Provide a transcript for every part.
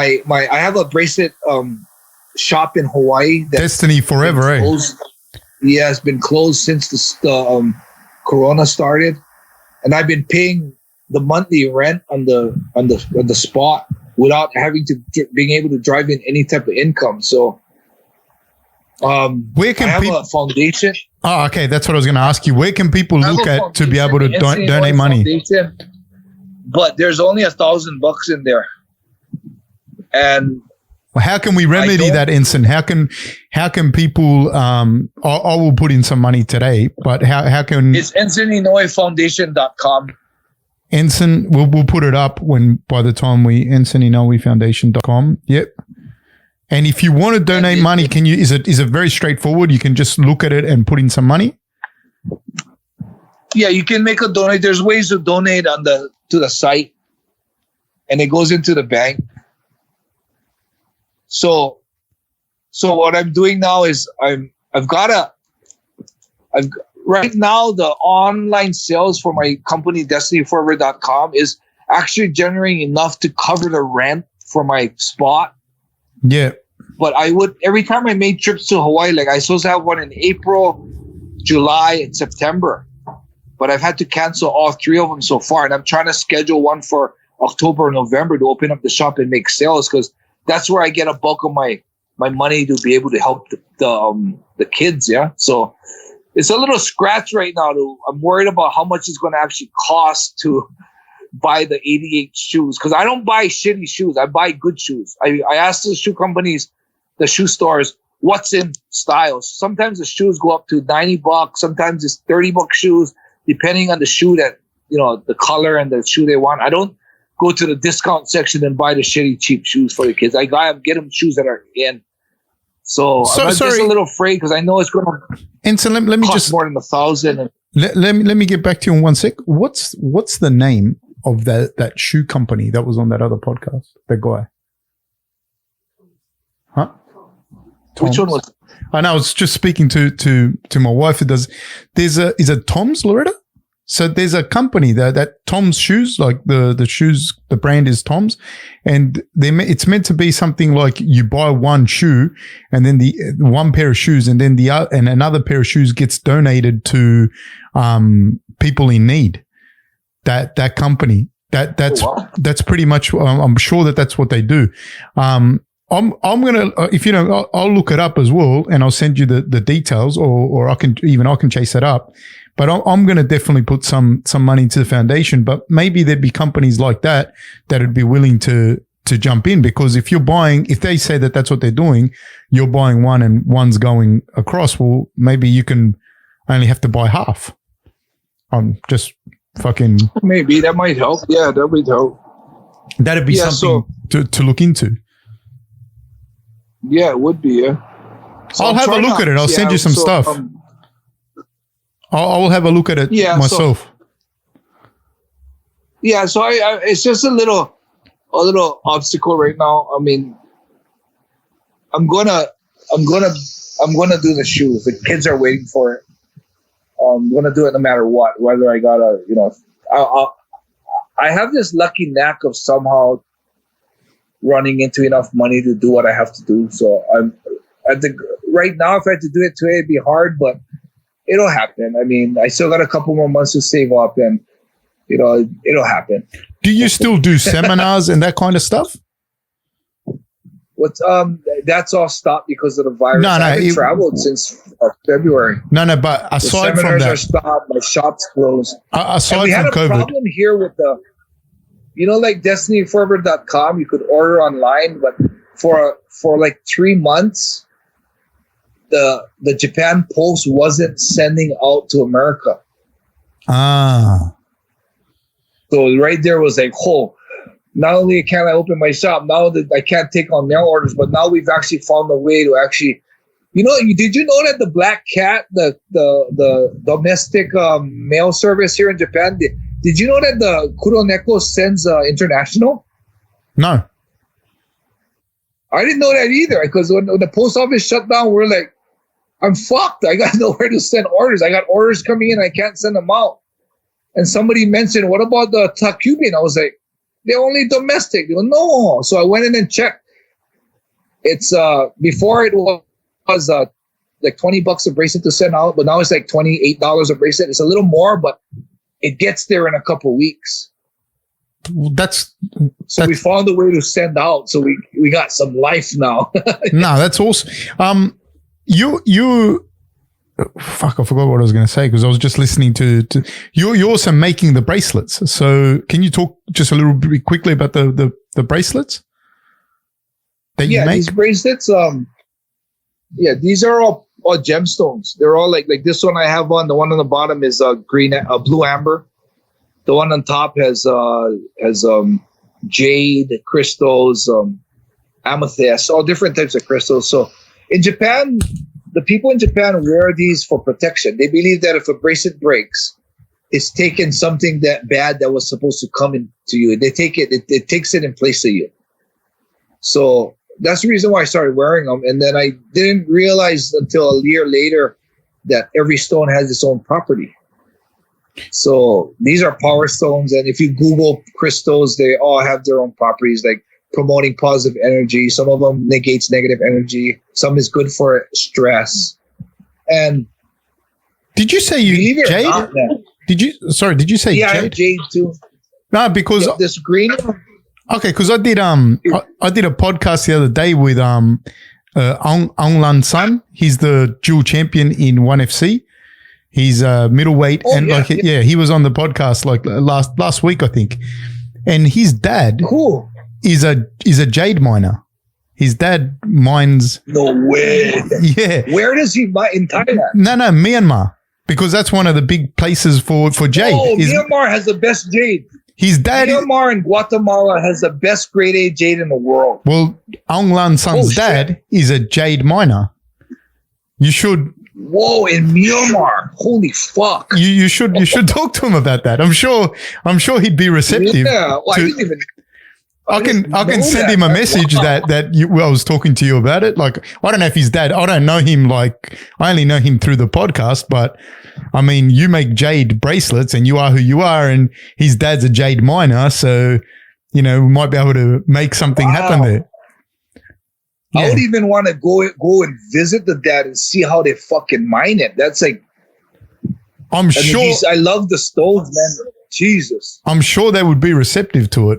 I have a bracelet shop in Hawaii. Destiny Forever, eh? Yeah, it's been closed since the Corona started, and I've been paying the monthly rent on the spot without having to being able to drive in any type of income. So, where can I have a foundation. Oh, okay. That's what I was going to ask you. Where can people look at to be able to donate money? But there's only $1,000 in there, and how can we remedy that, Enson? How can people? I will put in some money today, but how can? It's EnsonInoueFoundation.com. Enson, we'll put it up by the time EnsonInoueFoundation.com. Yep. And if you want to donate money, can you? Is it very straightforward? You can just look at it and put in some money. Yeah, you can make a donate. There's ways to donate to the site, and it goes into the bank. So what I'm doing now is right now the online sales for my company DestinyForever.com is actually generating enough to cover the rent for my spot. Yeah. But every time I made trips to Hawaii, like I was supposed to have one in April, July, and September. But I've had to cancel all 3 of them so far. And I'm trying to schedule one for October or November to open up the shop and make sales, because that's where I get a bulk of my money to be able to help the kids. Yeah. So it's a little scratch right now. I'm worried about how much it's going to actually cost to buy the 88 shoes, because I don't buy shitty shoes. I buy good shoes. I ask the shoe companies, the shoe stores, what's in style. Sometimes the shoes go up to $90. Sometimes it's $30 shoes, depending on the shoe that, the color and the shoe they want. I don't go to the discount section and buy the shitty cheap shoes for the kids. I get them shoes that are in. So I'm just a little afraid, because I know it's going to Enson, let me cost just more than $1,000. Let me get back to you in 1 sec. What's the name of that shoe company that was on that other podcast? That guy, huh? Tom's? Which one was? I know. I was just speaking to my wife. Is it Tom's, Loretta? So there's a company that Tom's Shoes, like the shoes, the brand is Tom's, and it's meant to be something like you buy one shoe and then the one pair of shoes, and then and another pair of shoes gets donated to people in need. That company that's pretty much. I'm sure that's what they do. I'm gonna I'll look it up as well, and I'll send you the details, or I can chase it up. But I'm going to definitely put some money into the foundation. But maybe there'd be companies like that would be willing to jump in, because if they say that that's what they're doing, you're buying one and one's going across. Well, maybe you can only have to buy half. Just fucking. Maybe that might help. Yeah, that would help. That'd be something to look into. Yeah, it would be. Yeah. So I'll have a look at it. I'll send you some stuff. I will have a look at it myself. So I it's just a little obstacle right now. I mean, I'm gonna do the shoes. The kids are waiting for it. I'm gonna do it no matter what. Whether I gotta, I have this lucky knack of somehow running into enough money to do what I have to do. So right now, if I had to do it today, it'd be hard, but it'll happen. I mean, I still got a couple more months to save up, and it'll happen. Do you still do seminars and that kind of stuff? That's all stopped because of the virus. I haven't traveled since February. But aside from that, seminars are stopped. My shop's closed. Aside from COVID, we had a problem here with like DestinyForever.com. You could order online, but for like 3 months, the Japan Post wasn't sending out to America. So right there was like, not only can I open my shop, now that I can't take on mail orders, but now we've actually found a way to actually, did you know that the Black Cat, the domestic mail service here in Japan, did you know that the Kuroneko sends international? No. I didn't know that either, because when the post office shut down, we're like, I'm fucked. I got nowhere to send orders. I got orders coming in. I can't send them out. And somebody mentioned, what about the Takubin? I was like, they're only domestic. They go, no. So I went in and checked. It's before it was like $20 a bracelet to send out, but now it's like $28 a bracelet. It's a little more, but it gets there in a couple weeks. So we found a way to send out. So we got some life now. No, that's awesome. Fuck, I forgot what I was going to say because I was just listening to you're also making the bracelets. So can you talk just a little bit quickly about the bracelets that you make? These bracelets, these are all gemstones. They're all like this one I have on. The one on the bottom is blue amber. The one on top has jade, crystals, amethyst, all different types of crystals. So in Japan, the people in Japan wear these for protection. They believe that if a bracelet breaks, it's taken something that bad that was supposed to come into you. They take it takes it in place of you. So that's the reason why I started wearing them. And then I didn't realize until a year later that every stone has its own property. So these are power stones. And if you Google crystals, they all have their own properties, like promoting positive energy. Some of them negates negative energy. Some is good for stress. And did you say you jade? Did you say jade? Yeah, I have jade too. No, because this green. Okay, because I did I did a podcast the other day with Aung San. He's the dual champion in 1FC. He's middleweight, he was on the podcast like last week, I think. And his dad is a jade miner. His dad mines. No way. Yeah. Where does he mine? In Thailand? No, Myanmar, because that's one of the big places for jade. Myanmar has the best jade. His dad. Myanmar and Guatemala has the best grade A jade in the world. Well, Aung San's dad is a jade miner. You should. Whoa, in Myanmar. Holy fuck. You should talk to him about that. I'm sure he'd be receptive. Yeah, well, I didn't even. I can send him a message that I was talking to you about it. Like, I don't know if his dad, I don't know him, like, I only know him through the podcast, but I mean, you make jade bracelets and you are who you are, and his dad's a jade miner. So, we might be able to make something happen there. Yeah. I would even want to go and visit the dad and see how they fucking mine it. That's like, I love the stones, man. Jesus. I'm sure they would be receptive to it.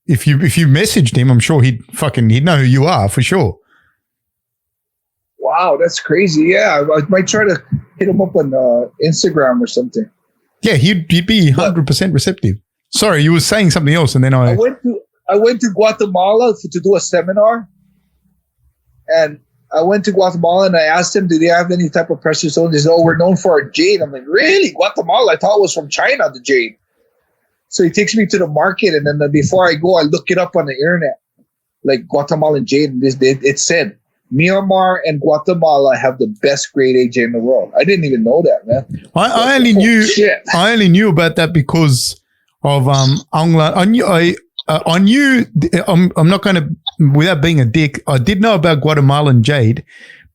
If you messaged him, I'm sure he'd know who you are for sure. Wow, that's crazy. Yeah, I might try to hit him up on Instagram or something. Yeah, he'd be 100% receptive. Sorry, you were saying something else, and then I went to Guatemala to do a seminar, and I went to Guatemala and I asked them, do they have any type of precious stones? They said, we're known for our jade. I'm like, really? Guatemala? I thought it was from China, the jade. So he takes me to the market, and then before I go, I look it up on the internet, like Guatemalan jade. And it said Myanmar and Guatemala have the best grade A jade in the world. I didn't even know that, man. I only knew about that because of Aung. I knew. I'm not going to, without being a dick, I did know about Guatemalan jade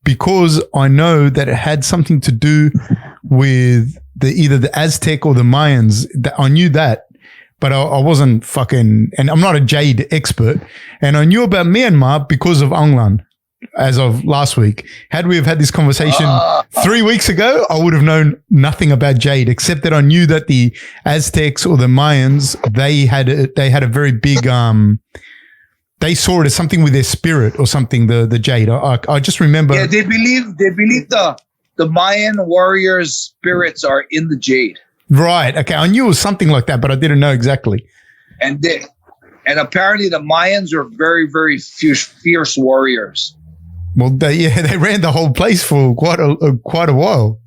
because I know that it had something to do with either the Aztec or the Mayans. I knew that. But I wasn't and I'm not a jade expert. And I knew about Myanmar because of Aung San as of last week. Had we have had this conversation 3 weeks ago, I would have known nothing about jade, except that I knew that the Aztecs or the Mayans, they had a very big, they saw it as something with their spirit or something, the jade. I just remember. Yeah, they believe the Mayan warriors' spirits are in the jade. Right. Okay. I knew it was something like that, but I didn't know exactly. And apparently the Mayans are very, very fierce warriors. Well, they ran the whole place for quite a while.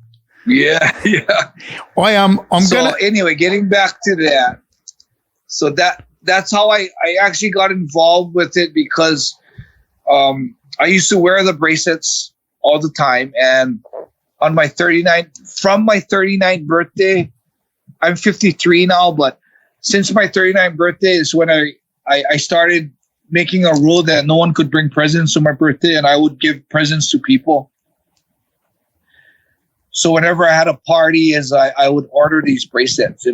Yeah. Anyway, getting back to that. So that's how I actually got involved with it, because I used to wear the bracelets all the time, and on my 39th birthday, I'm 53 now, but since my 39th birthday is when I started making a rule that no one could bring presents to my birthday, and I would give presents to people. So whenever I had a party, I would order these bracelets,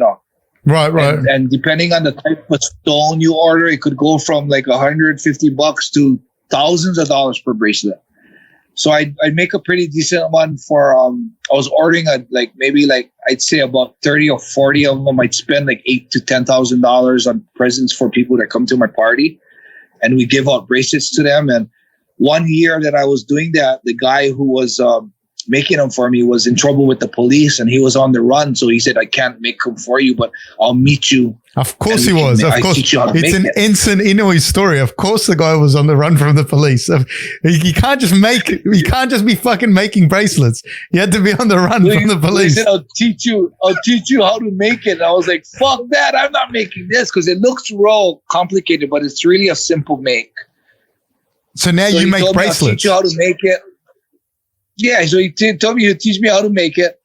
Right. And depending on the type of stone you order, it could go from like $150 to thousands of dollars per bracelet. So I'd make a pretty decent one for, I was ordering I'd say about 30 or 40 of them. I'd spend like $8,000 to $10,000 on presents for people that come to my party. And we give out bracelets to them. And one year that I was doing that, the guy who was making them for me was in trouble with the police and he was on the run. So he said, I can't make them for you, but I'll meet you. Of course he was. Of course. It's an Enson Inoue story. Of course the guy was on the run from the police. He can't just be fucking making bracelets. He had to be on the run from the police. He said, I'll teach you how to make it. And I was like, fuck that. I'm not making this because it looks real complicated, but it's really a simple make. So now you make bracelets. I'll teach you how to make it. Yeah, so he told me to teach me how to make it.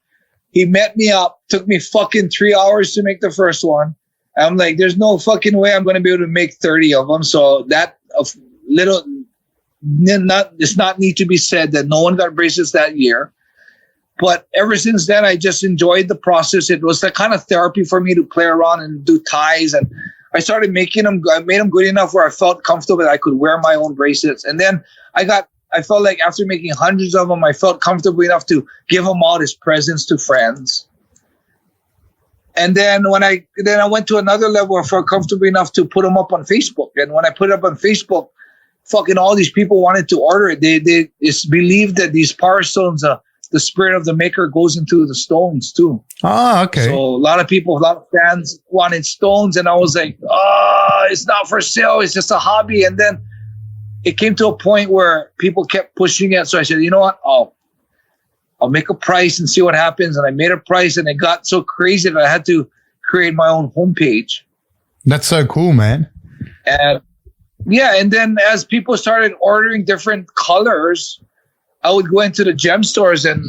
He met me up, took me fucking 3 hours to make the first one. I'm like, there's no fucking way I'm going to be able to make 30 of them. So that does not need to be said that no one got bracelets that year. But ever since then, I just enjoyed the process. It was the kind of therapy for me to play around and do ties. And I started making them. I made them good enough where I felt comfortable that I could wear my own bracelets. And then I felt like after making hundreds of them, I felt comfortable enough to give them out as presents to friends. And then I went to another level where I felt comfortable enough to put them up on Facebook. And when I put it up on Facebook, fucking all these people wanted to order it. It's believed that these power stones, the spirit of the maker goes into the stones too. Ah, okay. So a lot of fans wanted stones. And I was like, it's not for sale. It's just a hobby. And then it came to a point where people kept pushing it. So I said, you know what? I'll make a price and see what happens. And I made a price and it got so crazy that I had to create my own homepage. That's so cool, man. And yeah. And then as people started ordering different colors, I would go into the gem stores and,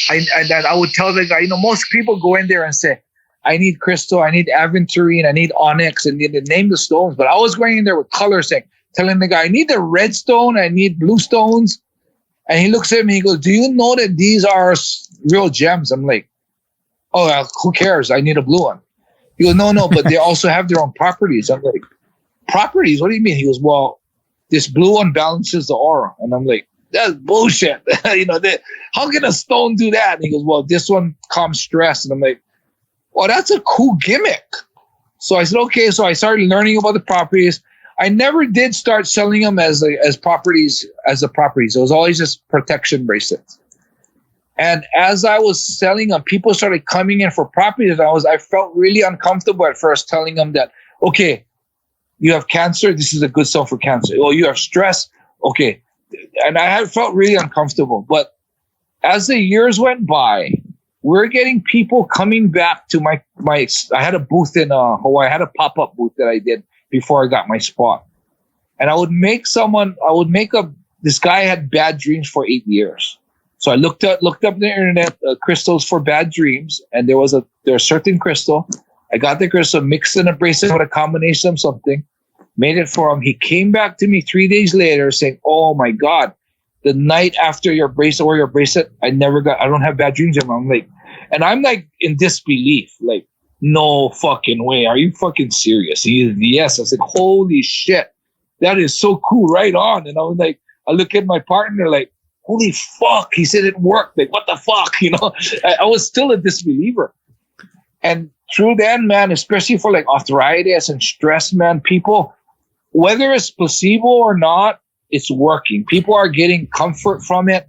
I would tell the guy, most people go in there and say, I need crystal, I need aventurine, I need onyx, and they name the stones. But I was going in there with colors telling the guy, I need the red stone, I need blue stones. And he looks at me, he goes, do you know that these are real gems? I'm like, who cares? I need a blue one. He goes, no, but they also have their own properties. I'm like, properties? What do you mean? He goes, well, this blue one balances the aura. And I'm like, that's bullshit. How can a stone do that? And he goes, well, this one calms stress. And I'm like, well, that's a cool gimmick. So I said, okay. So I started learning about the properties. I never did start selling them as properties. It was always just protection bracelets. And as I was selling them, people started coming in for properties. I felt really uncomfortable at first telling them that, okay, you have cancer. This is a good stone for cancer. Oh, you have stress. Okay. And I had felt really uncomfortable. But as the years went by, we're getting people coming back to my I had a booth in Hawaii. I had a pop-up booth that I did before I got my spot. And this guy had bad dreams for 8 years. So I looked up the internet, crystals for bad dreams. And there was a certain crystal. I got the crystal, mixed in a bracelet with a combination of something, made it for him. He came back to me 3 days later saying, oh my God, the night after your bracelet, I don't have bad dreams anymore. I'm like in disbelief, like, no fucking way. Are you fucking serious? He said, yes. I said, holy shit. That is so cool. Right on. And I was like, I look at my partner like, holy fuck. He said it worked. Like, what the fuck? I was still a disbeliever. And through then, man, especially for like arthritis and stress, man, people, whether it's placebo or not, it's working. People are getting comfort from it.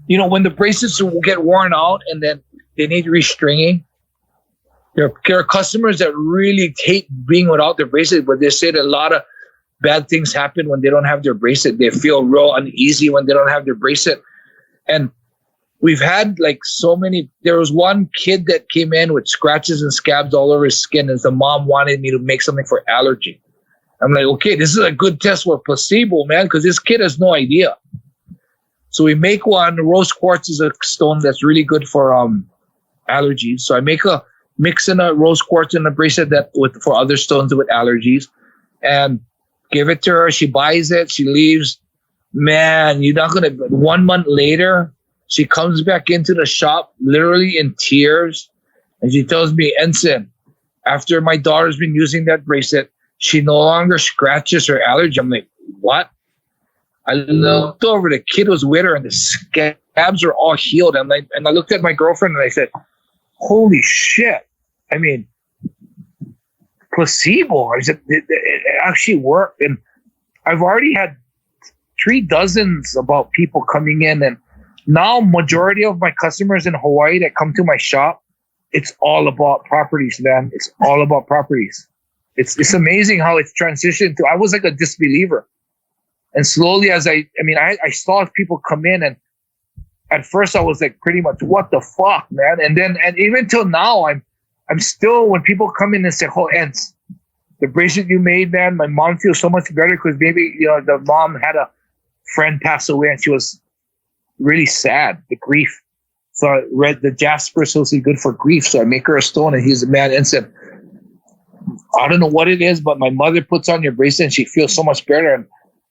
When the bracelets will get worn out and then they need restringing, there are customers that really hate being without their bracelet, but they say that a lot of bad things happen when they don't have their bracelet. They feel real uneasy when they don't have their bracelet. And we've had like so many. There was one kid that came in with scratches and scabs all over his skin, and the mom wanted me to make something for allergy. I'm like, okay, this is a good test for placebo, man, because this kid has no idea. So we make one. Rose quartz is a stone that's really good for allergies. So I mix in a rose quartz in a bracelet for other stones with allergies, and give it to her. She buys it. She leaves. Man, you're not gonna. 1 month later, she comes back into the shop, literally in tears, And she tells me, Enson, after my daughter's been using that bracelet, she no longer scratches her allergy. I'm like, what? I looked over, the kid was with her and the scabs are all healed. And I looked at my girlfriend and I said, holy shit. I mean, placebo. I said, it actually worked. And I've already had 3 dozens about people coming in. And now majority of my customers in Hawaii that come to my shop, it's all about properties, man. It's all about properties. It's amazing how it's transitioned to, I was like a disbeliever. And slowly as I saw people come in, and at first I was like pretty much, what the fuck, man? And even till now, I'm still, when people come in and say, oh, Ents, the bracelet you made, man, my mom feels so much better because maybe, the mom had a friend pass away and she was really sad, the grief. So I read the jasper is supposed to be good for grief. So I make her a stone, and he's a man and said, I don't know what it is, but my mother puts on your bracelet and she feels so much better. And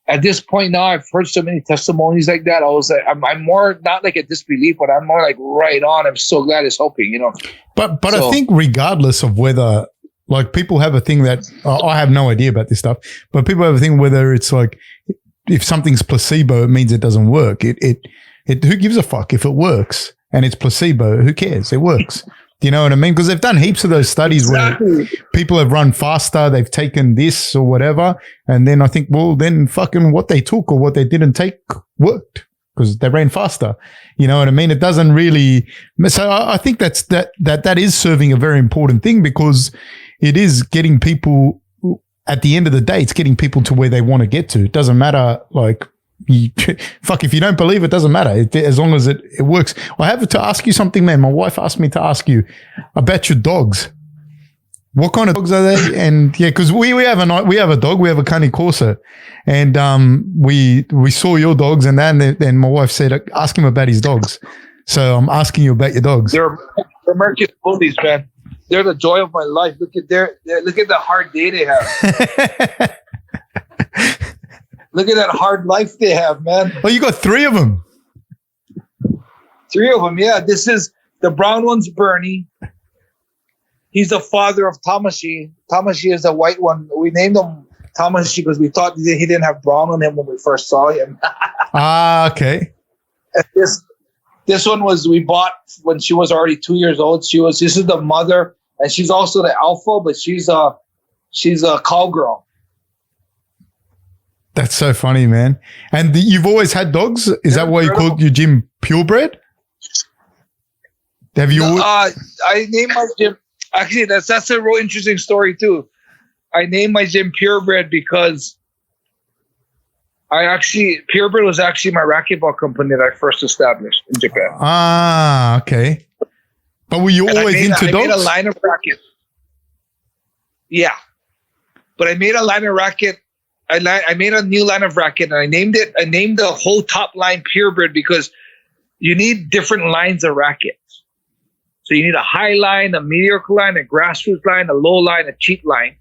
at this point now, I've heard so many testimonies like that. I was like, I'm more not like a disbelief, but I'm more like right on. I'm so glad it's helping, But so, I think regardless of whether, like, people have a thing that I have no idea about this stuff, but people have a thing whether it's like, if something's placebo, it means it doesn't work. It who gives a fuck if it works and it's placebo? Who cares? It works. Do you know what I mean? Because they've done heaps of those studies where people have run faster, they've taken this or whatever, and then I think, well, then fucking what they took or what they didn't take worked because they ran faster. You know what I mean? It doesn't really. So I think that is serving a very important thing, because it is getting people. At the end of the day, it's getting people to where they want to get to. It doesn't matter, like, if you don't believe it, doesn't matter. As long as it works. I have to ask you something, man. My wife asked me to ask you about your dogs. What kind of dogs are they? And yeah, because we have a dog. We have a Cane Corso, and we saw your dogs, and then my wife said, ask him about his dogs. So I'm asking you about your dogs. They're American bullies, man. They're the joy of my life. Look at the hard day they have. Look at that hard life they have, man. Oh, you got 3 of them. 3 of them, yeah. This is the brown one's Bernie. He's the father of Tamashi. Tamashi is the white one. We named him Tamashi because we thought he didn't have brown on him when we first saw him. Okay. And this one we bought when she was already 2 years old. This is the mother, and she's also the alpha, but she's a cowgirl. That's so funny, man. And you've always had dogs? Is that why you called your gym Purebred? Have you? I named my gym. Actually, that's a real interesting story too. I named my gym Purebred because Purebred was actually my racquetball company that I first established in Japan. Ah, okay. But were you always into dogs? I made a line of racket. Yeah, but I made a line of racket. I made a new line of racket, and I named the whole top line Purebred because you need different lines of rackets. So you need a high line, a mediocre line, a grassroots line, a low line, a cheap line,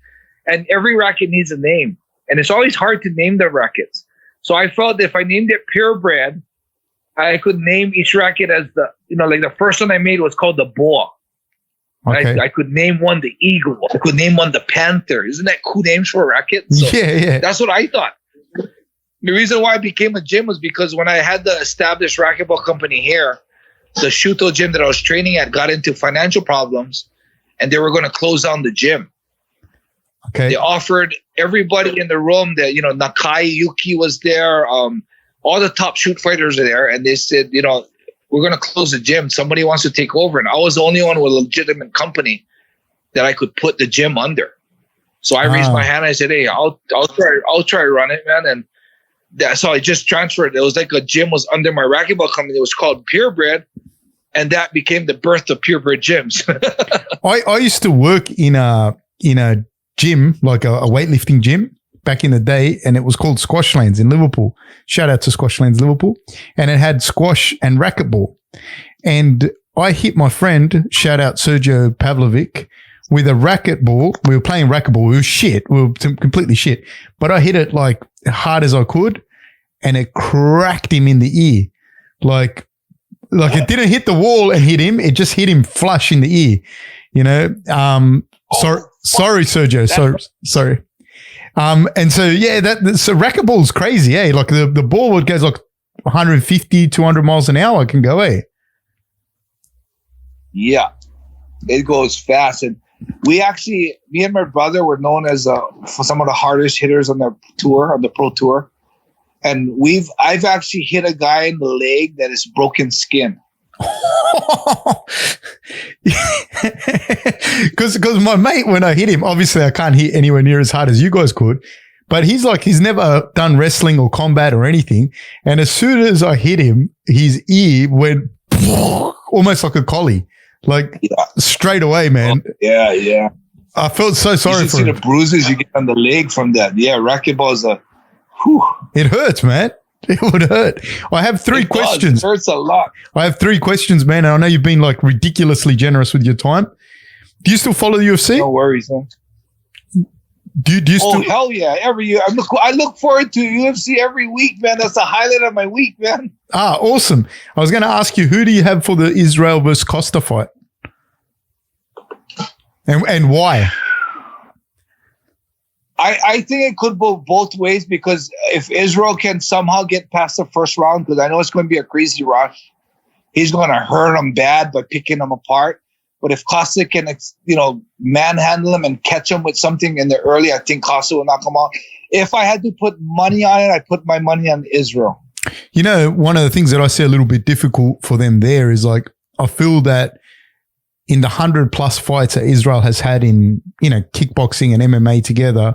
and every racket needs a name. And it's always hard to name the rackets. So I felt that if I named it Purebred, I could name each racket as like the first one I made was called the Boa. Okay. I could name one the Eagle. I could name one the Panther. Isn't that cool names for a racket? So yeah. That's what I thought. The reason why I became a gym was because when I had the established racquetball company here, the Shuto gym that I was training at got into financial problems, and they were going to close down the gym. Okay. They offered everybody in the room that, Nakai Yuki was there. All the top shoot fighters are there. And they said, we're going to close the gym. Somebody wants to take over. And I was the only one with a legitimate company that I could put the gym under. So I raised my hand. And I said, hey, I'll try to run it, man. And so I just transferred. It was like a gym was under my racquetball company. It was called Purebred. And that became the birth of Purebred gyms. I used to work in a gym, like a weightlifting gym back in the day, and it was called Squash Lanes in Liverpool. Shout out to Squash Lanes, Liverpool. And it had squash and racquetball. And I hit my friend, shout out Sergio Pavlovic, with a racquetball. We were playing racquetball. We were shit. We were completely shit. But I hit it like hard as I could, and it cracked him in the ear. Like it didn't hit the wall and hit him. It just hit him flush in the ear. You know, sorry, Sergio. Sorry. And so, so racquetball's crazy, eh? Like the ball goes like 150, 200 miles an hour can go, eh? Yeah, it goes fast. And me and my brother were known as for some of the hardest hitters on the tour, on the pro tour. And I've actually hit a guy in the leg that is broken skin. Because my mate, when I hit him, obviously I can't hit anywhere near as hard as you guys could, but he's never done wrestling or combat or anything. And as soon as I hit him, his ear went almost like a collie, straight away, man. Oh, yeah. I felt so sorry for him. You see the bruises you get on the leg from that. Yeah, racquetball is it hurts, man. It would hurt. I have three questions. It hurts a lot. I have 3 questions, man. And I know you've been ridiculously generous with your time. Do you still follow the UFC? No worries, man. Do you still? Oh, hell yeah. Every year. I look forward to UFC every week, man. That's the highlight of my week, man. Ah, awesome. I was going to ask you, who do you have for the Israel versus Costa fight? And why? I think it could go both ways, because if Israel can somehow get past the first round, because I know it's going to be a crazy rush, he's going to hurt him bad by picking him apart. But if Costa can, manhandle him and catch him with something in the early, I think Costa will knock him out. If I had to put money on it, I'd put my money on Israel. You know, one of the things that I see a little bit difficult for them there is I feel that in the 100+ fights that Israel has had in, kickboxing and MMA together,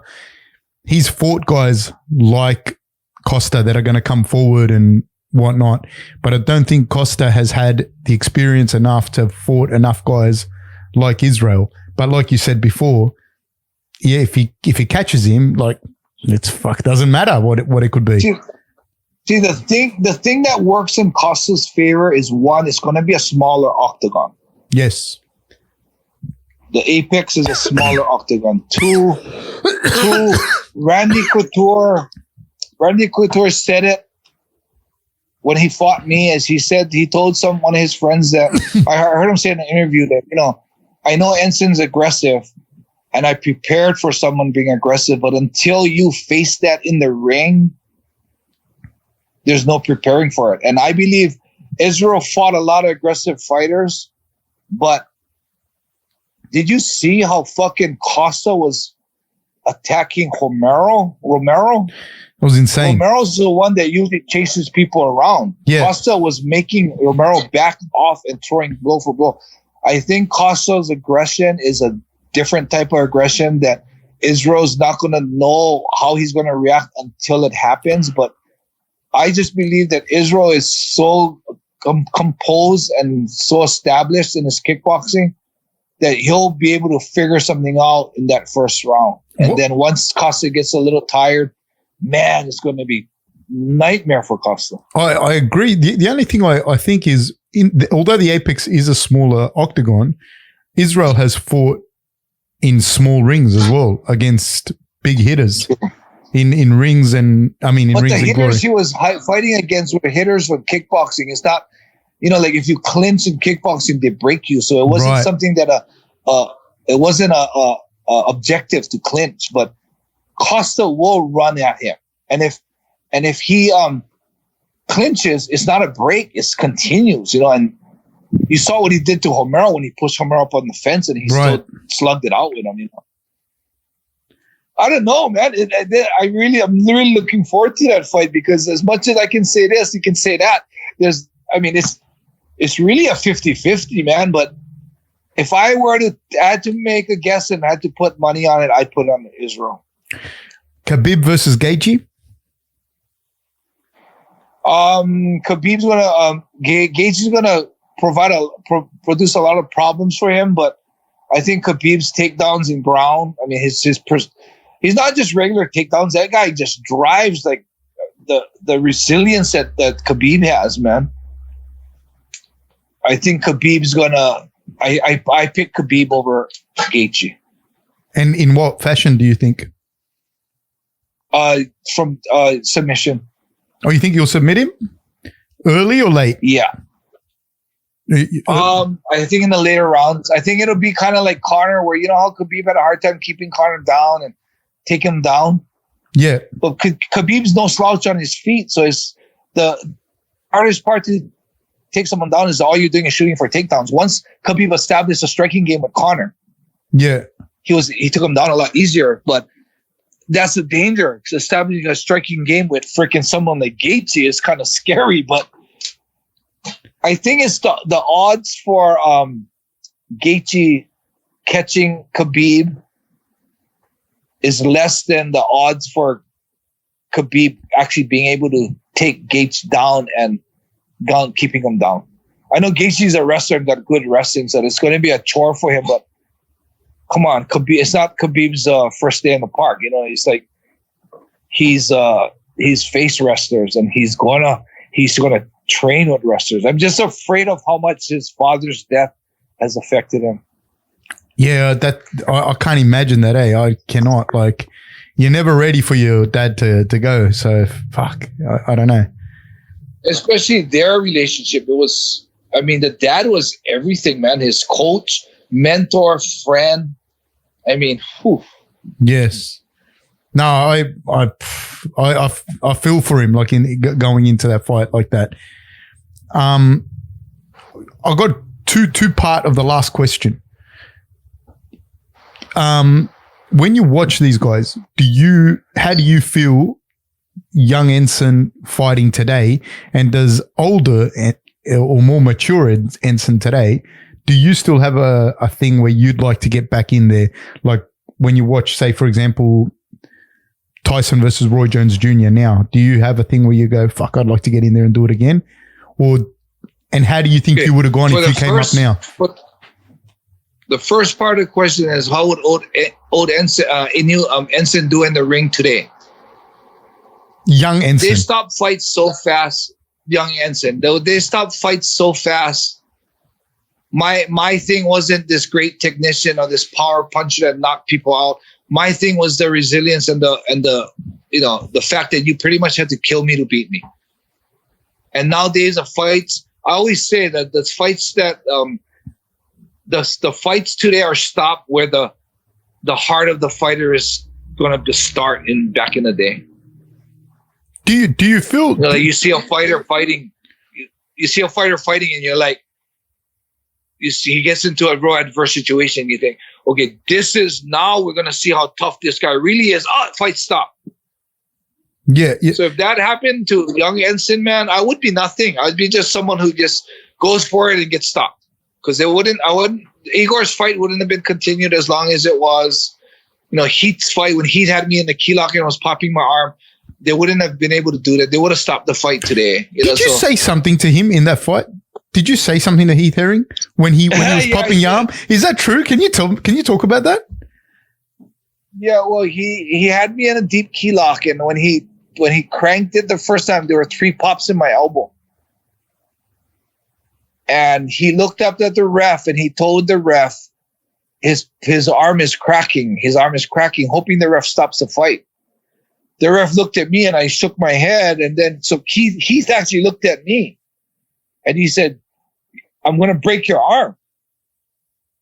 he's fought guys like Costa that are going to come forward and whatnot. But I don't think Costa has had the experience enough to have fought enough guys like Israel. But like you said before, yeah, if he catches him, doesn't matter what it could be. See, the thing that works in Costa's favor is, one, it's going to be a smaller octagon. Yes. The apex is a smaller octagon. Two, Randy Couture said it when he fought me, as he said, he told one of his friends that, I heard him say in an interview that, I know Enson's aggressive and I prepared for someone being aggressive, but until you face that in the ring, there's no preparing for it. And I believe Israel fought a lot of aggressive fighters, but did you see how fucking Costa was attacking Romero? It was insane. Romero's the one that usually chases people around. Yeah. Costa was making Romero back off and throwing blow for blow. I think Costa's aggression is a different type of aggression that Israel's not going to know how he's going to react until it happens. But I just believe that Israel is so composed and so established in his kickboxing that he'll be able to figure something out in that first round. And then once Costa gets a little tired, man, it's going to be nightmare for Costa. I agree. The only thing I think is, although the apex is a smaller octagon, Israel has fought in small rings as well against big hitters in rings and in rings and glory. But the hitters he was fighting against were hitters with kickboxing. It's not, if you clinch in kickboxing, they break you. So it wasn't something that it wasn't a objective to clinch. But Costa will run at him, and if he clinches, it's not a break; it continues. And you saw what he did to Romero when he pushed Romero up on the fence, and he still slugged it out with him. I don't know, man. I'm really looking forward to that fight, because as much as I can say this, you can say that. It's really a 50-50, man. But if I had to make a guess and had to put money on it, I'd put on Israel. Khabib versus Gaethje? Khabib's gonna Gaethje's gonna produce a lot of problems for him, but I think Khabib's takedowns and ground. He's not just regular takedowns. That guy just drives the resilience that Khabib has, man. I think Khabib's gonna. I pick Khabib over Gaethje. And in what fashion do you think? From submission. Oh, you think you'll submit him early or late? Yeah. I think in the later rounds, I think it'll be kind of like Conor, where you know how Khabib had a hard time keeping Conor down and take him down. Yeah, but Khabib's no slouch on his feet, so it's the hardest part to take someone down is all you're doing is shooting for takedowns. Once Khabib established a striking game with Conor, yeah, he took him down a lot easier. But that's the danger. Establishing a striking game with freaking someone like Gaethje is kind of scary. But I think it's the odds for Gaethje catching Khabib is less than the odds for Khabib actually being able to take Gaethje down and keeping him down. I know Gaethje's a wrestler and got good wrestling, so it's going to be a chore for him. But come on, Khabib! It's not Khabib's first day in the park. You know, it's like he's faced wrestlers and he's gonna train with wrestlers. I'm just afraid of how much his father's death has affected him. Yeah, that I can't imagine that. I cannot. Like, you're never ready for your dad to go. So fuck, I don't know. Especially their relationship. It was, I mean, the dad was everything, man. His coach, mentor, friend. I mean, whew. Yes. No, I feel for him, like in going into that fight like that. I got two part of the last question. When you watch these guys, how do you feel young Enson fighting today, and does older or more mature Enson today, do you still have a thing where you'd like to get back in there? Like when you watch, say, for example, Tyson versus Roy Jones Jr. now, do you have a thing where you go, fuck, I'd like to get in there and do it again? And how do you think you would have gone if you came up now? The first part of the question is, how would old Enson do in the ring today? Young Enson. They stopped fights so fast. Young Enson. They stopped fights so fast. My thing wasn't this great technician or this power puncher that knocked people out. My thing was the resilience and the the fact that you pretty much had to kill me to beat me. And nowadays the fights, I always say that the fights that the fights today are stopped where the heart of the fighter is going to start back in the day. Do you feel like you see a fighter fighting, and you're like, you see he gets into a real adverse situation. You think, okay, now we're going to see how tough this guy really is. Fight stop. Yeah. So if that happened to young Enson, man, I would be nothing. I'd be just someone who just goes for it and gets stopped. Because Igor's fight wouldn't have been continued as long as it was. Heat's fight, when Heat had me in the key lock and was popping my arm, they wouldn't have been able to do that. They would have stopped the fight today. Did you say something to him in that fight? Did you say something to Heath Herring when he was popping your arm? Is that true? Can you talk about that? Yeah, well, he had me in a deep key lock, and when he cranked it the first time, there were 3 pops in my elbow. And he looked up at the ref and he told the ref his arm is cracking. His arm is cracking, hoping the ref stops the fight. The ref looked at me and I shook my head. And then so Heath actually looked at me and he said, I'm going to break your arm.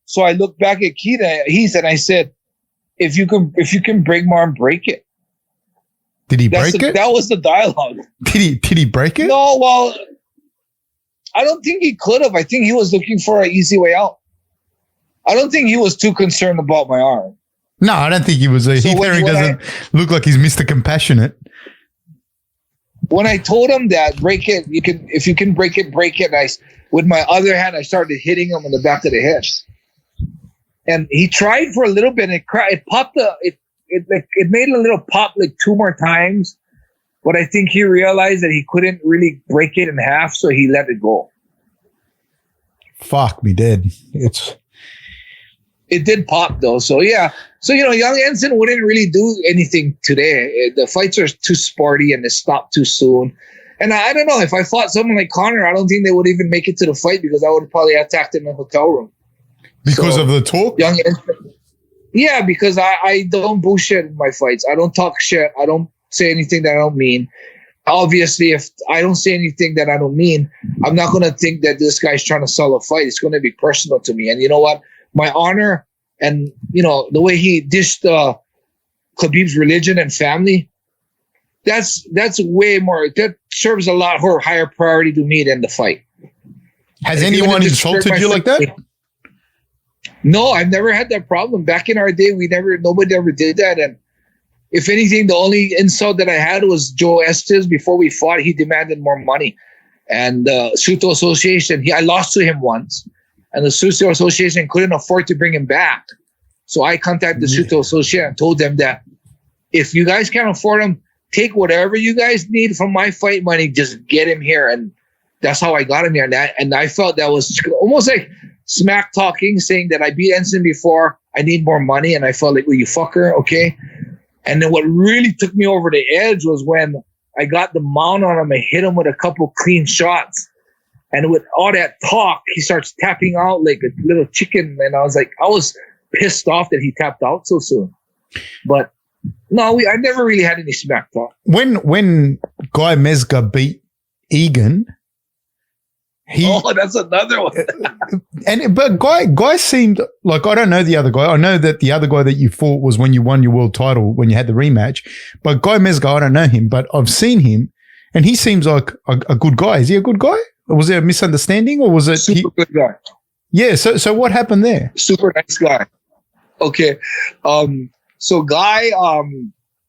So I looked back at Heath and I said, if you can break my arm, break it. Did he break it? That was the dialogue. Did he break it? No, well, I don't think he could have. I think he was looking for an easy way out. I don't think he was too concerned about my arm. No, I don't think he was. Heath Herring doesn't look like he's Mr. Compassionate. When I told him that, break it, if you can break it, break it. And with my other hand, I started hitting him in the back of the head. And he tried for a little bit, and it popped. It made a little pop like 2 more times. But I think he realized that he couldn't really break it in half, so he let it go. Fuck me dead. It did pop though, so yeah. So young Enson wouldn't really do anything today. The fights are too sporty and they stopped too soon. And I don't know, if I fought someone like Conor, I don't think they would even make it to the fight because I would have probably attacked him in the hotel room. Because of the talk? Young Enson. Yeah, because I don't bullshit in my fights. I don't talk shit. I don't say anything that I don't mean. obviously, if I don't say anything that I don't mean, I'm not going to think that this guy's trying to sell a fight. It's going to be personal to me. And you know what? My honor and, the way he dished Khabib's religion and family, that's way more. That serves a lot more higher priority to me than the fight. Has anyone insulted you like that? No, I've never had that problem. Back in our day, nobody ever did that. And if anything, the only insult that I had was Joe Estes. Before we fought, he demanded more money. And the Suto Association, I lost to him once. And the Suto Association couldn't afford to bring him back. So I contacted the Suto Association and told them that if you guys can't afford him, take whatever you guys need from my fight money, just get him here. And that's how I got him here. And I felt that was almost like smack talking, saying that I beat Enson before, I need more money. And I felt like, well, you fucker, okay. And then what really took me over the edge was when I got the mount on him, I hit him with a couple clean shots. And with all that talk, he starts tapping out like a little chicken. And I was pissed off that he tapped out so soon. But no, I never really had any smack talk. When Guy Mezger beat Egan, that's another one. But Guy seemed like, I don't know the other guy. I know that the other guy that you fought was when you won your world title, when you had the rematch. But Guy Mezger, I don't know him, but I've seen him, and he seems like a good guy. Is he a good guy? Or was there a misunderstanding, or was it super good guy? Yeah. So what happened there? Super nice guy. Okay. So Guy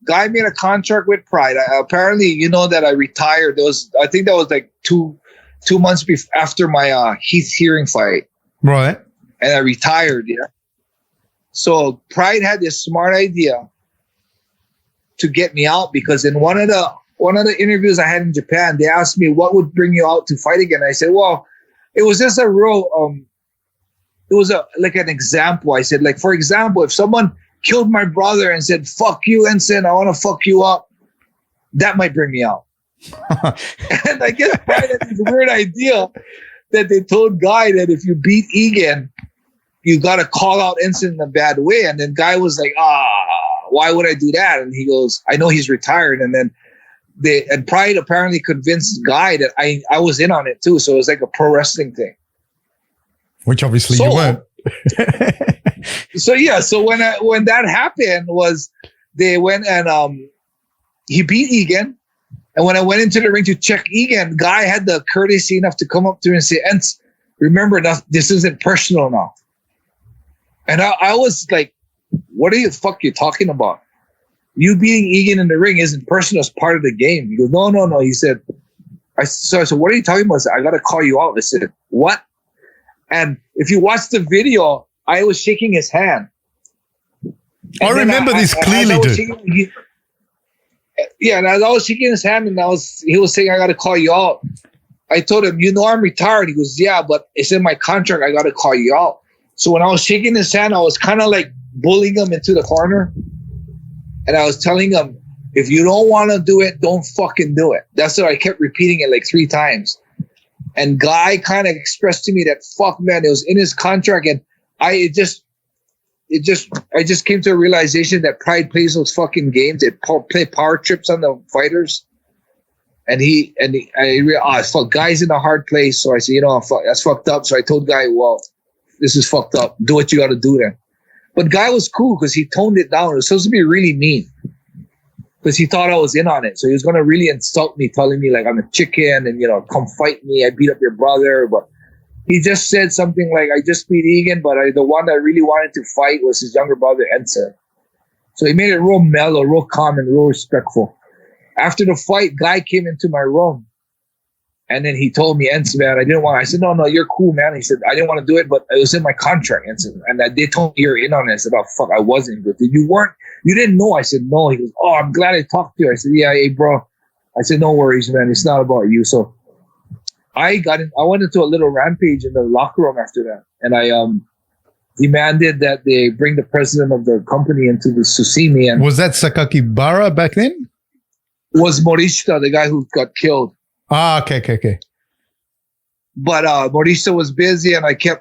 made a contract with Pride. Apparently, that I retired. I think that was like two months after my Heath Hearing fight. Right. And I retired, yeah. So Pride had this smart idea to get me out, because in one of the interviews I had in Japan, they asked me what would bring you out to fight again. I said, well, it was just a real it was like an example. I said, like, for example, if someone killed my brother and said, fuck you, Enson, I want to fuck you up, that might bring me out. And I guess Pride had this weird idea that they told Guy that if you beat Egan, you got to call out Enson in a bad way. And then Guy was like, why would I do that? And he goes, I know he's retired. And then Pride apparently convinced Guy that I was in on it too. So it was like a pro wrestling thing. Which obviously you weren't. So when that happened was they went and he beat Egan. And when I went into the ring to check Egan, Guy had the courtesy enough to come up to me and say, Ents, remember, this isn't personal now. And I was like, what are you talking about? You beating Egan in the ring isn't personal, it's part of the game. He goes, no. He said, I said, what are you talking about? I said, I got to call you out. I said, what? And if you watch the video, I was shaking his hand. I remember this clearly, dude. Yeah, and as I was shaking his hand, and he was saying, I got to call you out. I told him, I'm retired. He goes, yeah, but it's in my contract. I got to call you out. So when I was shaking his hand, I was kind of like bullying him into the corner. And I was telling him, if you don't want to do it, don't fucking do it. That's what I kept repeating it like 3 times. And Guy kind of expressed to me that, fuck, man, it was in his contract. And I just came to a realization that Pride plays those fucking games. They play power trips on the fighters. And I realized, fuck, Guy's in a hard place. So I said, that's fucked up. So I told Guy, well, this is fucked up. Do what you got to do then. But Guy was cool because he toned it down. It was supposed to be really mean because he thought I was in on it. So he was going to really insult me, telling me like I'm a chicken and, come fight me. I beat up your brother. But he just said something like, I just beat Egan, but the one that I really wanted to fight was his younger brother, Enson. So he made it real mellow, real calm, and real respectful. After the fight, Guy came into my room. And then he told me, Enson, man, I didn't want to. I said, no, you're cool, man. He said, I didn't want to do it, but it was in my contract, Enson. And they told me you're in on it. I said, oh, fuck, I wasn't. But you didn't know? I said, no. He goes, oh, I'm glad I talked to you. I said, yeah, hey, bro. I said, no worries, man. It's not about you. So I went into a little rampage in the locker room after that. And I demanded that they bring the president of the company into to see me. And was that Sakakibara back then? Was Morishita, the guy who got killed. Ah, okay. But Mauricio was busy, and the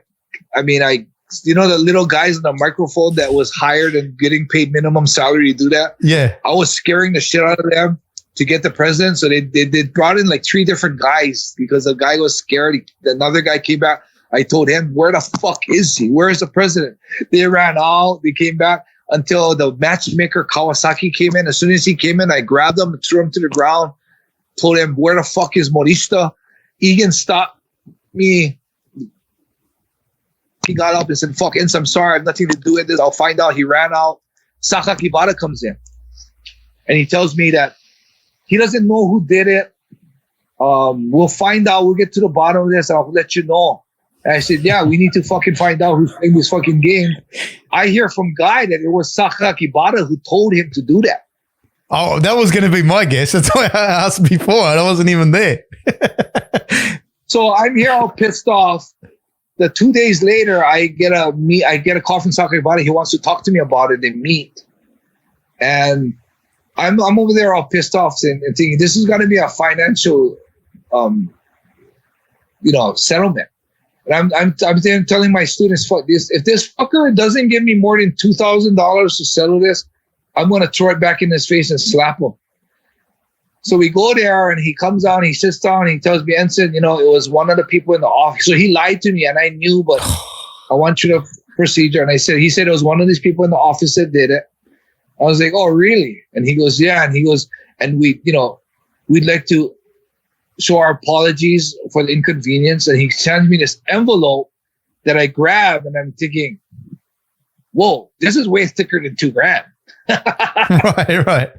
little guys in the microphone that was hired and getting paid minimum salary to do that? Yeah. I was scaring the shit out of them. to get the president. So they brought in like 3 different guys because the guy was scared. Another guy came back. I told him, where the fuck is he? Where is the president? They ran out. They came back until the matchmaker Kawasaki came in. As soon as he came in, I grabbed him, threw him to the ground, told him, where the fuck is Morista? Egan stopped me. He got up and said, fuck Enson, I'm sorry. I have nothing to do with this. I'll find out. He ran out. Sakakibara comes in. And he tells me that he doesn't know who did it. We'll find out. We'll get to the bottom of this. I'll let you know. And I said, yeah, we need to fucking find out who's playing this fucking game. I hear from Guy that it was Sakakibara who told him to do that. Oh, that was going to be my guess. That's why I asked before. I wasn't even there. So I'm here all pissed off. The 2 days later, I get a call from Sakakibara. He wants to talk to me about it. They meet. And I'm over there all pissed off and thinking this is going to be a financial, settlement. And I'm telling my students, fuck this. If this fucker doesn't give me more than $2,000 to settle this, I'm going to throw it back in his face and slap him. So we go there and he comes out and he sits down and he tells me, Enson, it was one of the people in the office. So he lied to me and I knew, but I want you to procedure. And he said it was one of these people in the office that did it. I was like, oh, really? And he goes, yeah. And he goes, and we'd like to show our apologies for the inconvenience. And he sends me this envelope that I grab and I'm thinking, whoa, this is way thicker than $2,000. Right.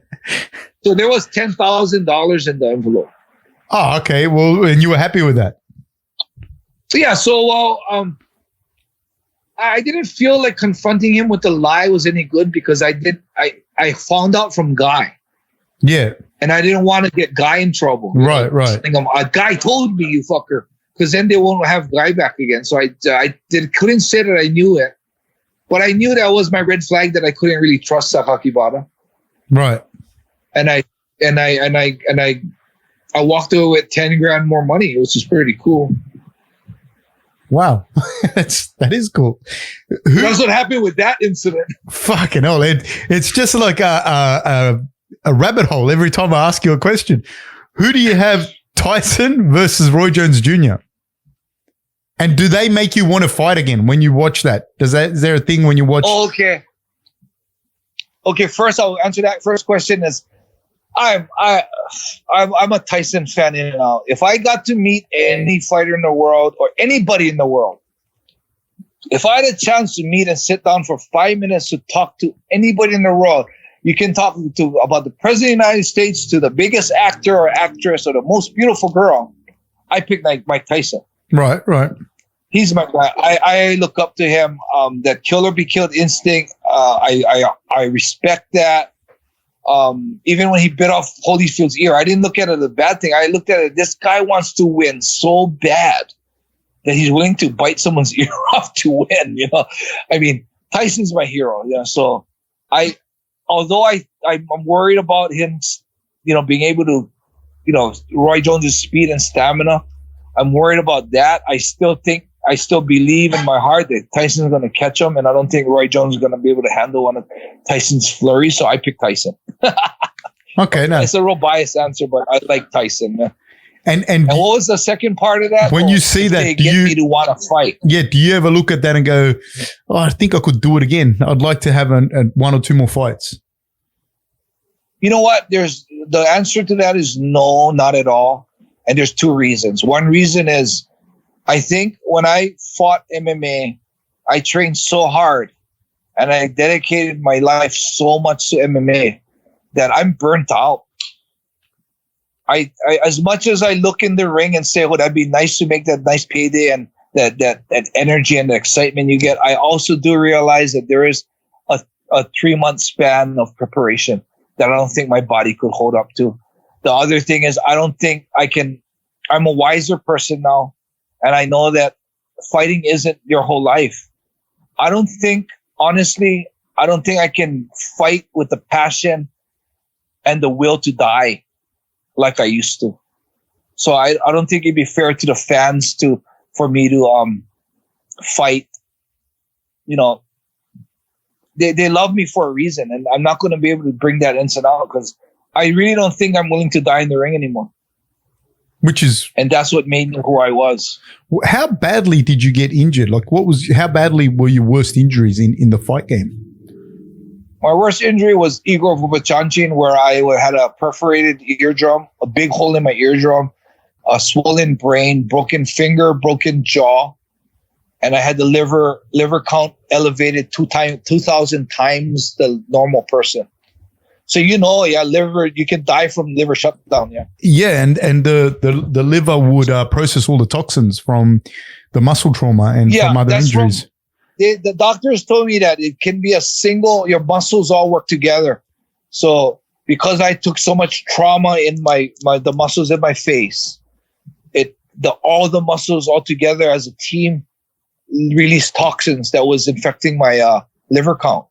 So there was $10,000 in the envelope. Oh, okay. Well, and you were happy with that? So yeah. I didn't feel like confronting him with the lie was any good because I found out from Guy. Yeah. And I didn't want to get Guy in trouble. Right. A guy told me, you fucker, because then they won't have Guy back again. So I couldn't say that I knew it, but I knew that was my red flag that I couldn't really trust Sakakibara. Right. And I walked away with $10,000 more money, which is pretty cool. Wow, that is cool. That's what happened with that incident. Fucking hell, it's just like a rabbit hole every time I ask you a question. Who do you have, Tyson versus Roy Jones Jr.? And do they make you want to fight again when you watch that? Is there a thing when you watch? Oh, okay. First, I'll answer that first question. Is I'm a Tyson fan in and out. If I got to meet any fighter in the world or anybody in the world, if I had a chance to meet and sit down for 5 minutes to talk to anybody in the world, you can talk about the president of the United States to the biggest actor or actress or the most beautiful girl. I pick Mike Tyson. Right. He's my guy. I look up to him. That kill or be killed instinct. I respect that. Even when he bit off Holyfield's ear, I didn't look at it as a bad thing. I looked at it, this guy wants to win so bad that he's willing to bite someone's ear off to win, I mean, Tyson's my hero, so although I'm worried about him, being able to, Roy Jones' speed and stamina, I'm worried about that. I still believe in my heart that Tyson's going to catch him, and I don't think Roy Jones is going to be able to handle one of Tyson's flurries, so I pick Tyson. Okay, nice. It's a real biased answer, but I like Tyson. Yeah. And what was the second part of that? When you see that, they get me to want to fight. Yeah, do you ever look at that and go, "Oh, I think I could do it again. I'd like to have one or two more fights." You know what? The answer to that is no, not at all. And there's 2 reasons. One reason is, I think when I fought MMA, I trained so hard and I dedicated my life so much to MMA that I'm burnt out. I as much as I look in the ring and say, "Oh, that'd be nice to make that nice payday and that energy and the excitement you get," I also do realize that there is a 3-month span of preparation that I don't think my body could hold up to. The other thing is, I don't think I can. I'm a wiser person now. And I know that fighting isn't your whole life. Honestly, I don't think I can fight with the passion and the will to die like I used to. So I don't think it'd be fair to the fans for me to fight. They love me for a reason, and I'm not going to be able to bring that inside out because I really don't think I'm willing to die in the ring anymore. And that's what made me who I was. How badly did you get injured? Like, how badly were your worst injuries in the fight game? My worst injury was Igor Vubachanchin, where I had a perforated eardrum, a big hole in my eardrum, a swollen brain, broken finger, broken jaw, and I had the liver count elevated 2,000 times the normal person. So liver, you can die from liver shutdown. Yeah, and the liver would process all the toxins from the muscle trauma and from other injuries. The doctors told me that it can be your muscles all work together. So because I took so much trauma in the muscles in my face, all the muscles all together as a team released toxins that was infecting my liver count.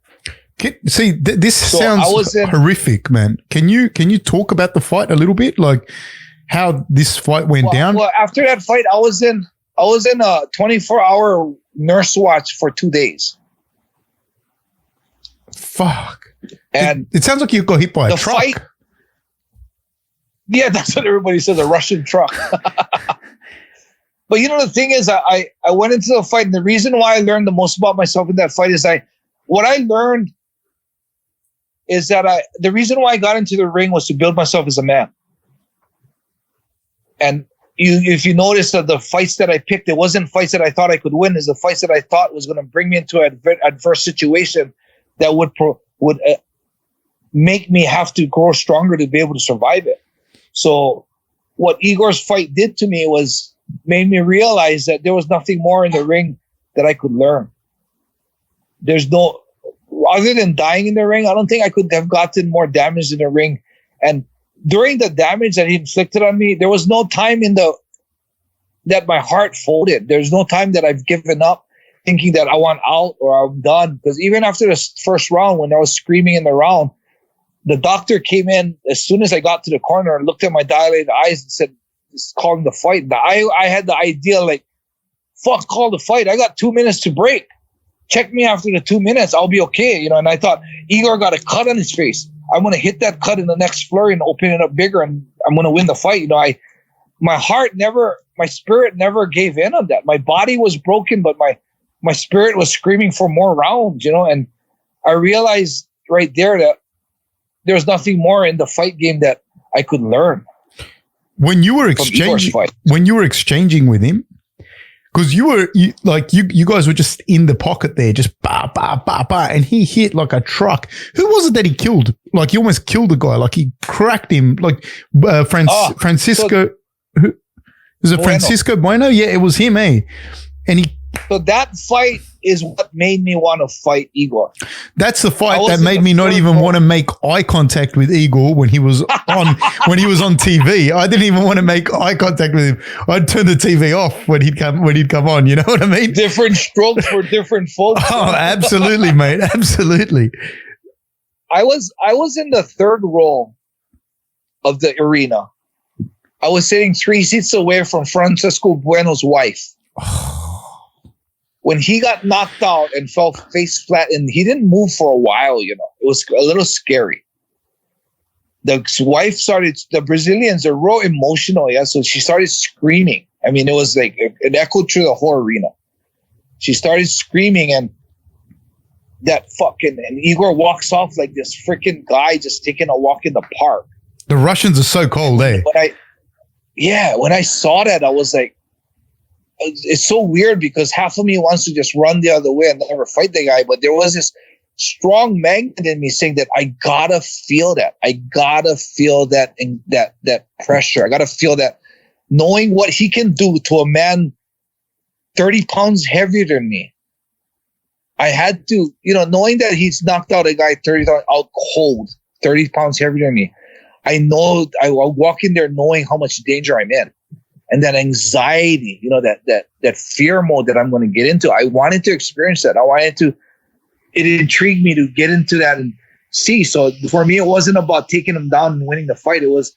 This sounds horrific, man. Can you talk about the fight a little bit, like how this fight went down? Well, after that fight, I was in a 24-hour nurse watch for 2 days. Fuck. And it sounds like you got hit by a truck. Yeah, that's what everybody says, a Russian truck. But the thing is, I went into the fight, and the reason why I learned the most about myself in that fight is what I learned is that the reason why I got into the ring was to build myself as a man. And if you notice that the fights that I picked, it wasn't fights that I thought I could win. It's the fights that I thought was going to bring me into an adverse situation that would make me have to grow stronger to be able to survive it. So what Igor's fight did to me made me realize that there was nothing more in the ring that I could learn. Other than dying in the ring, I don't think I could have gotten more damage in the ring. And during the damage that he inflicted on me, there was no time that my heart folded. There's no time that I've given up thinking that I want out or I'm done. Because even after the first round, when I was screaming in the round, the doctor came in as soon as I got to the corner and looked at my dilated eyes and said, calling the fight. And I had the idea fuck, call the fight. I got 2 minutes to break. Check me after the 2 minutes. I'll be okay. And I thought Igor got a cut on his face. I'm going to hit that cut in the next flurry and open it up bigger, and I'm going to win the fight. My spirit never gave in on that. My body was broken, but my spirit was screaming for more rounds, and I realized right there that there was nothing more in the fight game that I could learn. When you were exchanging with him, because you guys were just in the pocket there, just bah, bah, bah, bah, and he hit like a truck. Who was it that he killed? Like, he almost killed the guy. Like, he cracked him. Like, Francisco. Was it Francisco Bueno? Yeah, it was him, eh? And so that fight is what made me want to fight Igor. That's the fight that made me not even want to make eye contact with Igor when he was on TV. I didn't even want to make eye contact with him. I'd turn the TV off when he'd come on. You know what I mean? Different strokes for different folks. Oh, absolutely, mate. Absolutely. I was in the third row of the arena. I was sitting 3 seats away from Francisco Bueno's wife. When he got knocked out and fell face flat, and he didn't move for a while, it was a little scary. The wife the Brazilians are real emotional, yeah, so she started screaming. I mean, it was like it echoed through the whole arena. She started screaming, and and Igor walks off like this freaking guy just taking a walk in the park. The Russians are so cold, eh? When I saw that, I was like, it's so weird because half of me wants to just run the other way and never fight the guy. But there was this strong magnet in me saying that I gotta feel that. I gotta feel that that pressure. I gotta feel that, knowing what he can do to a man 30 pounds heavier than me. I had to, knowing that he's knocked out a guy 30 pounds out cold, 30 pounds heavier than me. I know I walk in there knowing how much danger I'm in. And that anxiety, that fear mode that I'm going to get into. I wanted to experience that. It intrigued me to get into that and see. So for me, it wasn't about taking him down and winning the fight. It was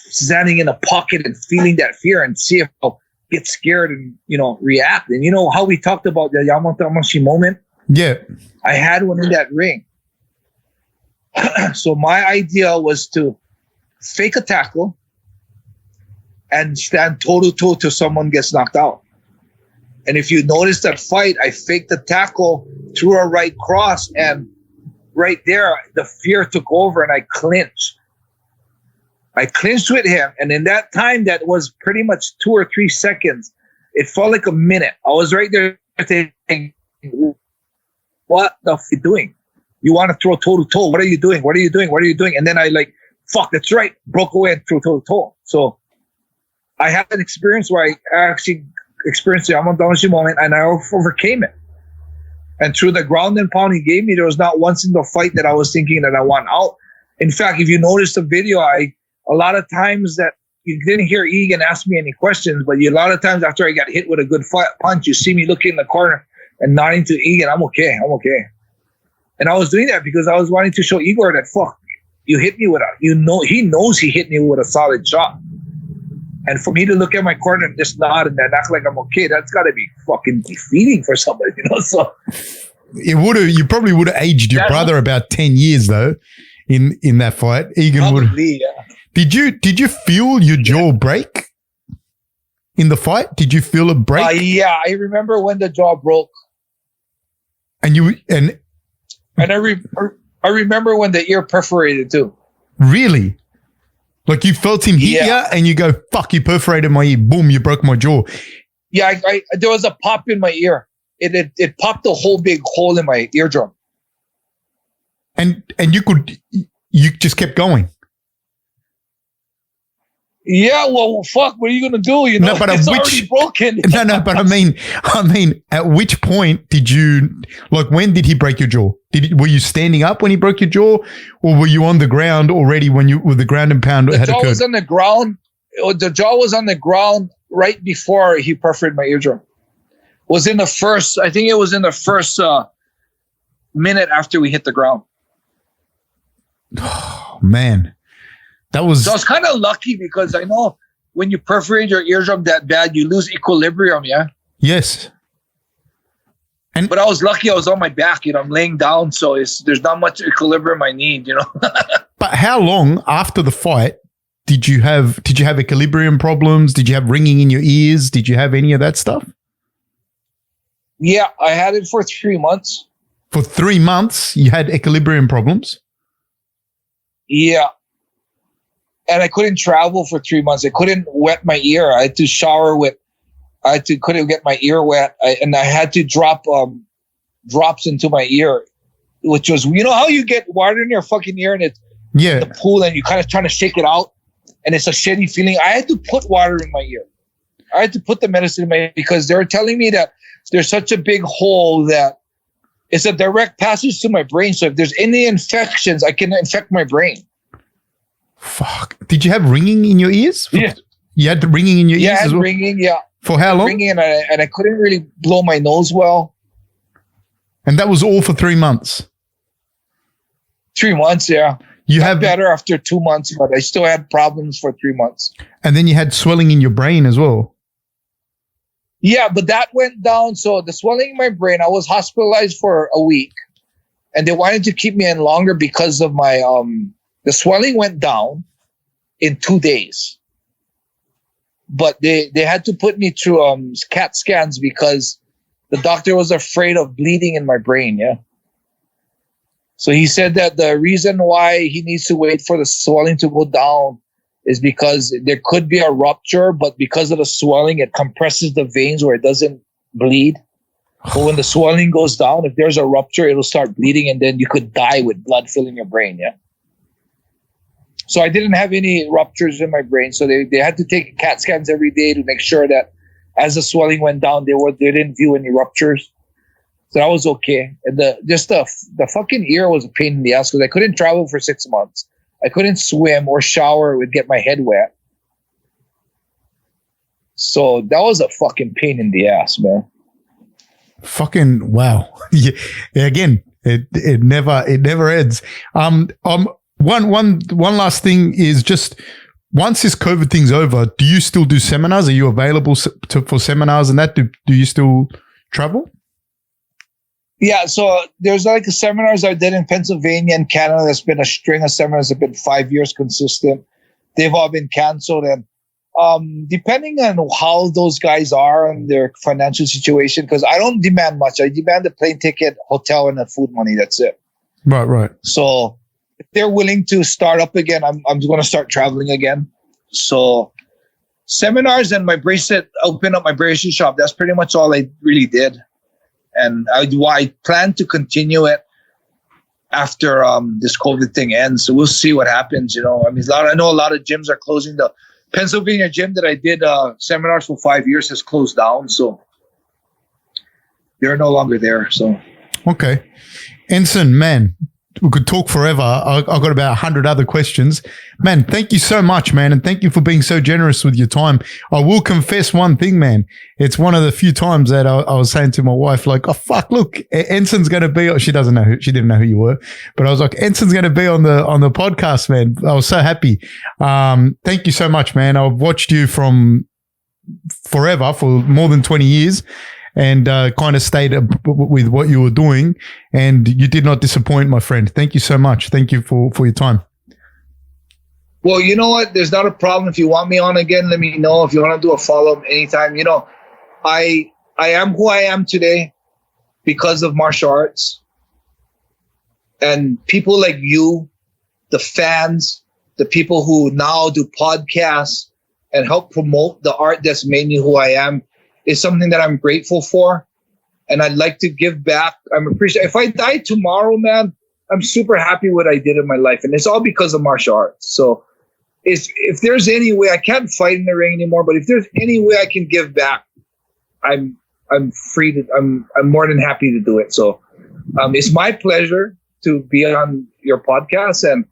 standing in a pocket and feeling that fear and see if I'll get scared and, react. And how we talked about the Yamato Amashi moment? Yeah. I had one in that ring. So my idea was to fake a tackle and stand toe-to-toe till someone gets knocked out. And if you notice that fight, I faked the tackle, threw a right cross, and right there, the fear took over and I clinched. I clinched with him. And in that time, that was pretty much 2 or 3 seconds. It felt like a minute. I was right there thinking, what the f*** are you doing? You want to throw toe-to-toe. What are you doing? What are you doing? What are you doing? And then I fuck, that's right. Broke away and threw toe-to-toe. So I had an experience where I actually experienced the Amondashi moment and I overcame it. And through the ground and pound he gave me, there was not one single fight that I was thinking that I want out. In fact, if you notice the video, a lot of times that you didn't hear Egan ask me any questions, but a lot of times after I got hit with a good punch, you see me looking in the corner and nodding to Egan, I'm okay. And I was doing that because I was wanting to show Igor that, fuck, you hit me with he knows he hit me with a solid shot. And for me to look at my corner and just nod and then act like I'm okay, that's got to be fucking defeating for somebody, So you probably would have aged your brother about 10 years though in that fight. Egan would. Yeah. Did you feel your jaw break in the fight? Did you feel it break? Yeah, I remember when the jaw broke. And I remember when the ear perforated too. Really? Like you felt him hit you and you go, fuck, you perforated my ear. Boom, you broke my jaw. Yeah, there was a pop in my ear. It popped a whole big hole in my eardrum. And you just kept going. Yeah, well, fuck, what are you going to do? No, but it's already broken. No, but I mean, at which point did you, when did he break your jaw? Were you standing up when he broke your jaw, or were you on the ground already with the ground and pound had occurred? The jaw was on the ground. The jaw was on the ground right before he perforated my eardrum. I think it was in the first minute after we hit the ground. Oh, man. So I was kind of lucky because I know when you perforate your eardrum that bad, you lose equilibrium, yeah? Yes. But I was lucky I was on my back, I'm laying down, so there's not much equilibrium I need, But how long after the fight did you have equilibrium problems? Did you have ringing in your ears? Did you have any of that stuff? Yeah, I had it for 3 months. For 3 months, you had equilibrium problems? Yeah. And I couldn't travel for 3 months. I couldn't wet my ear. I had to shower couldn't get my ear wet. And I had to drop drops into my ear, which was, how you get water in your fucking ear and it's the pool and you kind of trying to shake it out and it's a shitty feeling. I had to put water in my ear. I had to put the medicine in my ear because they were telling me that there's such a big hole that it's a direct passage to my brain. So if there's any infections, I can infect my brain. Fuck. Did you have ringing in your ears? Yeah. You had ringing in your ears as well? Ringing, yeah. For how long? Ringing and I couldn't really blow my nose well. And that was all for 3 months? 3 months, yeah. You got better after 2 months, but I still had problems for 3 months. And then you had swelling in your brain as well? Yeah, but that went down. So the swelling in my brain, I was hospitalized for a week. And they wanted to keep me in longer because of my... The swelling went down in 2 days. But they had to put me through CAT scans because the doctor was afraid of bleeding in my brain, yeah? So he said that the reason why he needs to wait for the swelling to go down is because there could be a rupture, but because of the swelling, it compresses the veins where it doesn't bleed. But when the swelling goes down, if there's a rupture, it'll start bleeding and then you could die with blood filling your brain, yeah? So I didn't have any ruptures in my brain. So they had to take CAT scans every day to make sure that as the swelling went down, they didn't view any ruptures. So that was okay. And the fucking ear was a pain in the ass because I couldn't travel for 6 months. I couldn't swim or shower. It would get my head wet. So that was a fucking pain in the ass, man. Fucking wow. Yeah, again, it never ends. One last thing is just once this COVID thing's over, do you still do seminars? Are you available for seminars and that? Do you still travel? Yeah, so there's like seminars I did in Pennsylvania and Canada. There's been a string of seminars that have been 5 years consistent. They've all been canceled. And depending on how those guys are and their financial situation, because I don't demand much. I demand the plane ticket, hotel, and the food money. That's it. Right. So if they're willing to start up again, I'm going to start traveling again. So seminars and my bracelet, open up my bracelet shop. That's pretty much all I really did. And I plan to continue it after this COVID thing ends. So we'll see what happens. You know, I mean, I know a lot of gyms are closing. The Pennsylvania gym that I did seminars for 5 years has closed down. So they're no longer there. So okay, Enson, man, we could talk forever. I've got about 100 other questions. Man, thank you so much, man. And thank you for being so generous with your time. I will confess one thing, man. It's one of the few times that I was saying to my wife, like, oh, fuck, look, Enson's going to be, she didn't know who you were, but I was like, Enson's going to be on the podcast, man. I was so happy. Thank you so much, man. I've watched you from forever, for more than 20 years. And kind of stayed with what you were doing, and you did not disappoint, my friend. Thank you so much. Thank you for your time. Well, you know what? There's not a problem. If you want me on again, let me know. If you want to do a follow-up anytime. You know, I am who I am today because of martial arts. And people like you, the fans, the people who now do podcasts and help promote the art that's made me who I am, is something that I'm grateful for, and I'd like to give back. I'm appreciative. If I die tomorrow, man, I'm super happy what I did in my life, and it's all because of martial arts. So, if there's any way, I can't fight in the ring anymore, but if there's any way I can give back, I'm free to. I'm more than happy to do it. So, it's my pleasure to be on your podcast, and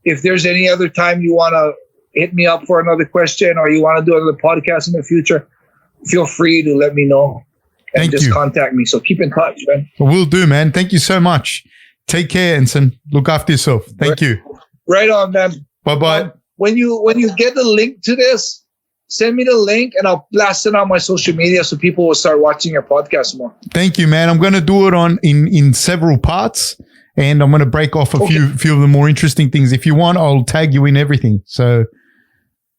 if there's any other time you want to hit me up for another question, or you want to do another podcast in the future, feel free to let me know and just contact me. So keep in touch, man. Will do, man. Thank you so much. Take care, Enson. Look after yourself. Thank you. Right on, man. Bye-bye. When you get the link to this, send me the link and I'll blast it on my social media so people will start watching your podcast more. Thank you, man. I'm going to do it in several parts, and I'm going to break off a few of the more interesting things. If you want, I'll tag you in everything. So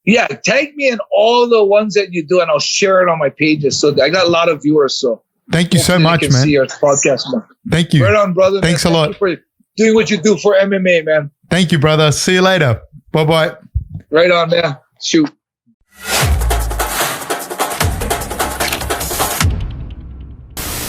yeah, tag me in all the ones that you do, and I'll share it on my pages. So I got a lot of viewers. So thank you so much, man. See your podcast more. Thank you. Right on, brother. Thanks a lot for doing what you do for MMA, man. Thank you, brother. See you later. Bye-bye. Right on, man. Shoot.